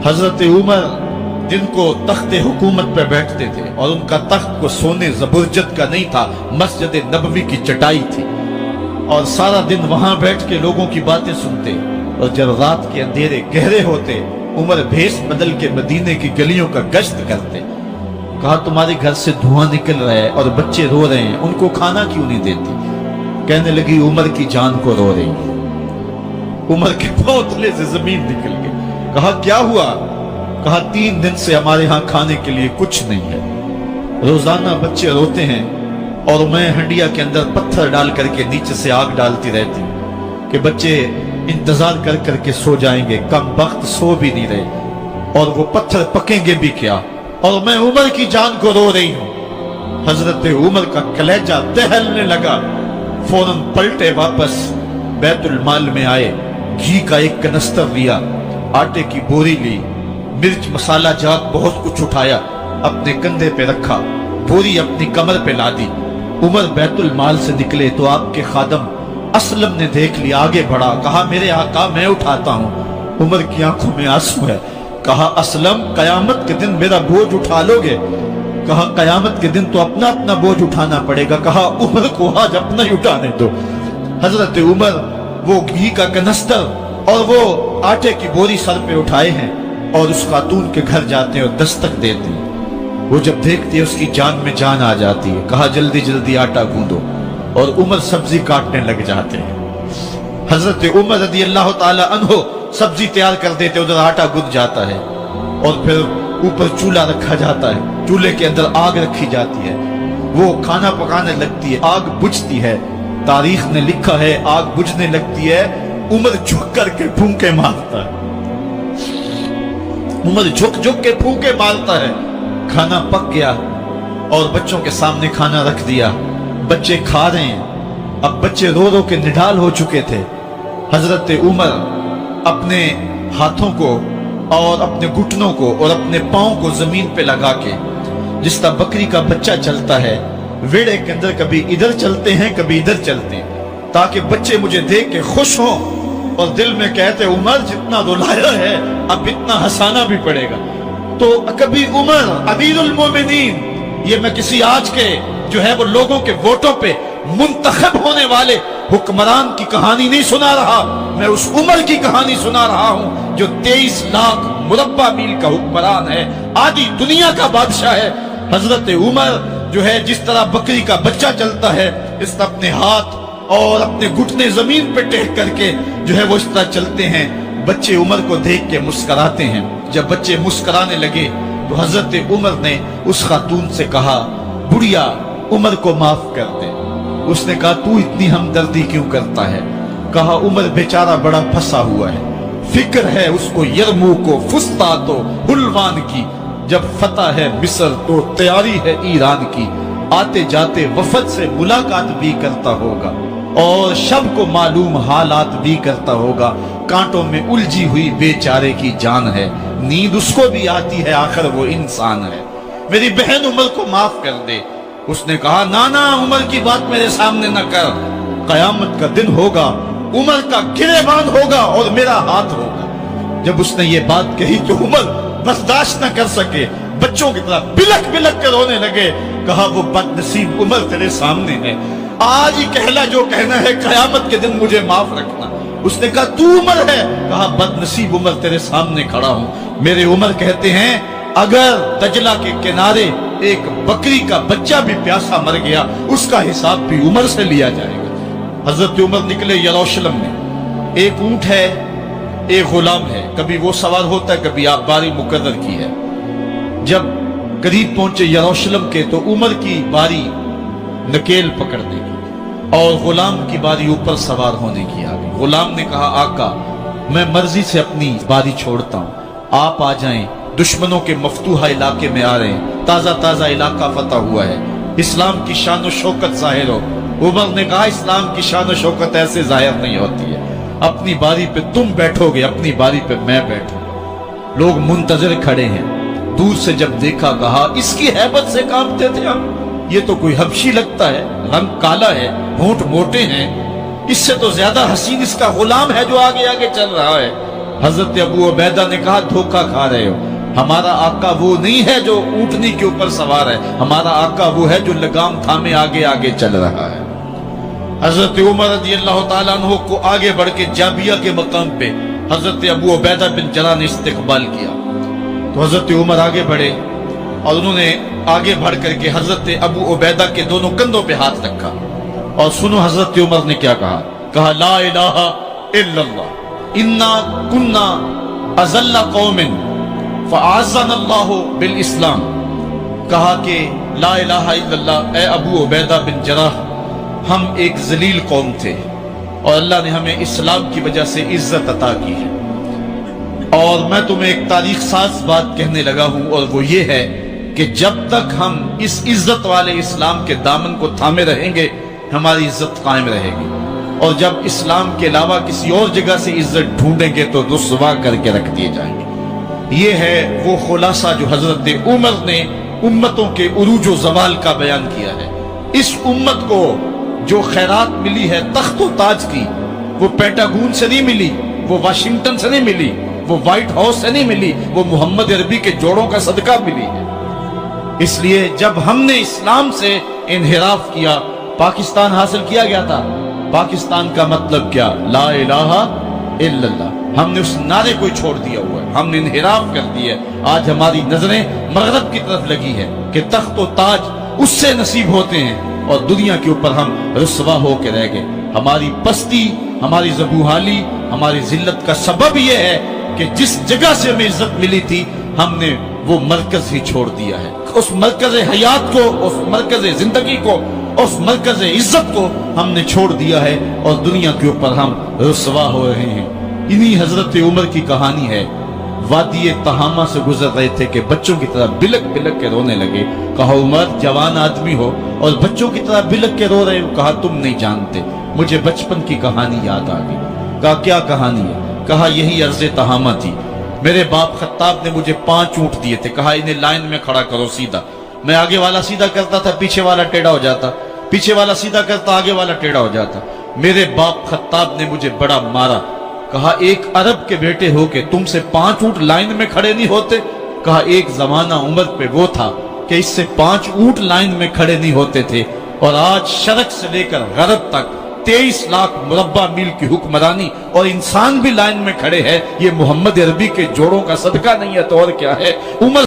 حضرت عمر جن کو تخت حکومت پہ بیٹھتے تھے اور ان کا تخت کو سونے زبرجد کا نہیں تھا، مسجد نبوی کی چٹائی تھی، اور سارا دن وہاں بیٹھ کے لوگوں کی باتیں سنتے، اور جب رات کے اندھیرے گہرے ہوتے عمر بھیس بدل کے مدینے کی گلیوں کا گشت کرتے۔ کہا تمہارے گھر سے دھواں نکل رہا ہے اور بچے رو رہے ہیں، ان کو کھانا کیوں نہیں دیتی؟ کہنے لگی عمر کی جان کو رو رہی۔ عمر کے پاؤں تلے سے زمین نکل گئی۔ کہا کیا ہوا؟ کہا 3 دن سے ہمارے ہاں کھانے کے لیے کچھ نہیں ہے، روزانہ بچے روتے ہیں اور میں ہنڈیا کے اندر پتھر ڈال کر کے نیچے سے آگ ڈالتی رہتی ہوں کہ بچے انتظار کر کر کے سو جائیں گے، کم وقت سو بھی نہیں رہے، اور وہ پتھر پکیں گے بھی کیا، اور میں عمر کی جان کو رو رہی ہوں۔ حضرت عمر کا کلیجہ دہلنے لگا، فوراً پلٹے، واپس بیت المال میں آئے، گھی کا ایک کنستر لیا، آٹے کی بوری لی، مرچ مسالہ جات بہت کچھ اٹھایا، اپنے کندھے پہ رکھا، بوری اپنی کمر پہ لا دی۔ عمر بیت المال سے نکلے تو آپ کے خادم اسلم نے دیکھ لیا، آگے بڑھا، کہا میرے آقا میں اٹھاتا ہوں۔ عمر کی آنکھوں میں آنسو ہے۔ کہا اسلم قیامت کے دن میرا بوجھ اٹھا لو گے؟ کہا قیامت کے دن تو اپنا اپنا بوجھ اٹھانا پڑے گا۔ کہا عمر کو آج اپنا ہی اٹھانے دو۔ حضرت عمر وہ گھی کا کنستر اور وہ آٹے کی بوری سر پہ اٹھائے ہیں اور اس خاتون کے گھر جاتے ہیں اور دستک دیتے ہیں۔ وہ جب دیکھتے ہیں اس کی جان میں جان آ جاتی ہے۔ کہا جلدی جلدی آٹا گوندو، اور عمر سبزی کاٹنے لگ جاتے ہیں۔ حضرت عمر رضی اللہ تعالی عنہ سبزی تیار کر دیتے، ادھر آٹا گد جاتا ہے، اور پھر اوپر چولہا رکھا جاتا ہے، چولہے کے اندر آگ رکھی جاتی ہے، وہ کھانا پکانے لگتی ہے، آگ بجھتی ہے۔ تاریخ نے لکھا ہے آگ بجھنے لگتی ہے، عمر جھک کر کے پھونکے مارتا ہے، عمر جھک جھک کے پھونکے مارتا ہے۔ کھانا پک گیا اور بچوں کے سامنے کھانا رکھ دیا، بچے کھا رہے ہیں۔ اب بچے رو رو کے نڈال ہو چکے تھے۔ حضرت عمر اپنے ہاتھوں کو اور اپنے گھٹنوں کو اور اپنے پاؤں کو زمین پہ لگا کے، جس طرح بکری کا بچہ چلتا ہے، ویڑے کے اندر کبھی ادھر چلتے ہیں کبھی ادھر چلتے ہیں، تاکہ بچے مجھے دیکھ کے خوش ہوں اور دل میں کہتے عمر جتنا رلایا ہے اب اتنا ہنسانا بھی پڑے گا۔ تو کبھی عمر امیر المومنین، یہ میں کسی آج کے جو ہے وہ لوگوں کے ووٹوں پہ منتخب ہونے والے حکمران کی کہانی نہیں سنا رہا، میں اس عمر کی کہانی سنا رہا ہوں جو 23 لاکھ مربع میل کا حکمران ہے، آدھی دنیا کا بادشاہ ہے۔ حضرت عمر جو ہے جس طرح بکری کا بچہ چلتا ہے، اس طرح اپنے ہاتھ اور اپنے گھٹنے زمین پہ ٹیک کر کے جو ہے وہ اس طرح چلتے ہیں۔ بچے عمر کو دیکھ کے مسکراتے ہیں۔ جب بچے مسکرانے لگے تو حضرت عمر نے اس خاتون سے کہا بڑھیا عمر کو معاف کر دے۔ اس نے کہا تو اتنی ہمدردی کیوں کرتا ہے؟ کہا عمر بیچارہ بڑا پھنسا ہوا ہے، فکر ہے اس کو یرموک و فسطاط و حلوان کی، جب فتح ہے مصر تو تیاری ہے ایران کی، آتے جاتے وفد سے ملاقات بھی کرتا ہوگا اور شب کو معلوم حالات بھی کرتا ہوگا، کانٹوں میں الجھی ہوئی بیچارے کی جان ہے، نیند اس کو بھی آتی ہے، آخر وہ انسان ہے، میری بہن عمر کو معاف کر دے۔ اس نے کہا نانا عمر کی بات میرے سامنے نہ کر، قیامت کا دن ہوگا، عمر کا گریبان ہوگا اور میرا ہاتھ ہوگا۔ جب اس نے یہ بات کہی تو عمر برداشت نہ کر سکے، بچوں کی طرح بلک بلک کر رونے لگے۔ کہا وہ بد نصیب عمر تیرے سامنے ہے، آج ہی کہلا جو کہنا ہے، قیامت کے دن مجھے معاف رکھنا۔ اس نے کہا تو عمر ہے؟ کہا بد نصیب عمر تیرے سامنے کھڑا ہوں۔ میرے عمر کہتے ہیں اگر دجلہ کے کنارے ایک بکری کا بچہ بھی پیاسا مر گیا، اس کا حساب بھی عمر سے لیا جائے گا۔ حضرت عمر نکلے یروشلم میں، ایک اونٹ ہے ایک غلام ہے، کبھی وہ سوار ہوتا ہے کبھی آپ باری مقرر کی ہے۔ جب قریب پہنچے یروشلم کے تو عمر کی باری نکیل پکڑنے کی اور غلام کی باری اوپر سوار ہونے کی آ گئی۔ غلام نے کہا آقا میں مرضی سے اپنی باری چھوڑتا ہوں، آپ آ جائیں، دشمنوں کے مفتوحہ علاقے میں آ رہے ہیں، تازہ تازہ علاقہ فتح ہوا ہے، اسلام کی شان و شوکت ظاہر ہو۔ عمر نے کہا اسلام کی شان و شوکت ایسے ظاہر نہیں ہوتی ہے، اپنی باری پہ تم بیٹھو گے، اپنی باری پہ میں بیٹھوں۔ لوگ منتظر کھڑے ہیں، دور سے جب دیکھا کہا اس کی ہیبت سے کانپتے تھے ہم، یہ تو کوئی حبشی لگتا ہے، رنگ کالا ہے، ہونٹ موٹے ہیں، اس سے تو زیادہ حسین اس کا غلام ہے جو آگے آگے چل رہا ہے۔ حضرت ابو عبیدہ نے کہا دھوکہ کھا رہے ہو، ہمارا آقا وہ نہیں ہے جو اونٹنی کے اوپر سوار ہے، ہمارا آقا وہ ہے جو لگام تھامے آگے آگے چل رہا ہے۔ حضرت عمر رضی اللہ تعالیٰ عنہ کو آگے بڑھ کے جابیہ کے مقام پہ حضرت ابو عبیدہ بن جراح نے استقبال کیا، تو حضرت عمر آگے بڑھے اور انہوں نے آگے بڑھ کر کے حضرت ابو عبیدہ کے دونوں کندھوں پہ ہاتھ رکھا، اور سنو حضرت عمر نے کیا کہا، کہا لا الہ الا اللہ انا کنا اذل قوم فاعزنا اللہ بالاسلام، کہا کہ لا الہ الا اللہ، اے ابو عبیدہ بن جراح، ہم ایک ذلیل قوم تھے اور اللہ نے ہمیں اسلام کی وجہ سے عزت عطا کی ہے۔ اور میں تمہیں ایک تاریخ ساز بات کہنے لگا ہوں، اور وہ یہ ہے کہ جب تک ہم اس عزت والے اسلام کے دامن کو تھامے رہیں گے ہماری عزت قائم رہے گی، اور جب اسلام کے علاوہ کسی اور جگہ سے عزت ڈھونڈیں گے تو رسوا کر کے رکھ دیے جائیں گے۔ یہ ہے وہ خلاصہ جو حضرت عمر نے امتوں کے عروج و زوال کا بیان کیا ہے۔ اس امت کو جو خیرات ملی ہے تخت و تاج کی، وہ پینٹاگون سے نہیں ملی، وہ واشنگٹن سے نہیں ملی، وہ وائٹ ہاؤس سے نہیں ملی، وہ محمد عربی کے جوڑوں کا صدقہ ملی ہے۔ اس لیے جب ہم نے اسلام سے انحراف کیا، پاکستان حاصل کیا گیا تھا۔ پاکستان کا مطلب کیا؟ لا الہ الا اللہ۔ ہم نے اس نعرے کو چھوڑ دیا ہوا ہے، ہم نے انحراف کر دیا ہے۔ آج ہماری نظریں مغرب کی طرف لگی ہے کہ تخت و تاج اس سے نصیب ہوتے ہیں، اور دنیا کے اوپر ہم رسوا ہو کے رہ گئے۔ ہماری پستی، ہماری زبوحالی، ہماری ذلت کا سبب یہ ہے کہ جس جگہ سے ہمیں عزت ملی تھی ہم نے وہ مرکز ہی چھوڑ دیا ہے۔ اس مرکز حیات کو، اس مرکز زندگی کو، اس مرکز عزت کو ہم نے چھوڑ دیا ہے، اور دنیا کے اوپر ہم رسوا ہو رہے ہیں۔ انہی حضرت عمر کی کہانی ہے۔ وادی تہامہ سے گزر رہے تھے کہ بچوں کی طرح بلک بلک کے رونے لگے۔ کہا عمر جوان آدمی ہو اور بچوں کی طرح بلک کے رو رہے ہو؟ کہا تم نہیں جانتے، مجھے بچپن کی کہانی یاد آ گئی۔ کہا کیا کہانی ہے؟ کہا یہی عرض تہامہ تھی، میرے باپ خطاب نے مجھے 5 اونٹ دیے تھے، کہا انہیں لائن میں کھڑا کرو سیدھا۔ میں آگے والا سیدھا کرتا تھا، پیچھے والا ٹیڑھا ہو جاتا، پیچھے والا سیدھا کرتا، آگے والا ٹیڑھا ہو جاتا۔ میرے باپ خطاب نے مجھے بڑا مارا۔ کہا ایک عرب کے بیٹے ہو کہ تم سے 5 اونٹ لائن میں کھڑے نہیں ہوتے؟ کہا ایک زمانہ عمر پہ وہ تھا کہ اس سے 5 اونٹ لائن میں کھڑے نہیں ہوتے تھے، اور آج شرق سے لے کر غرب تک 23 لاکھ مربع میل کی حکمرانی اور انسان بھی لائن میں کھڑے ہیں۔ یہ محمد عربی کے جوڑوں کا صدقہ نہیں ہے تو اور کیا ہے؟ عمر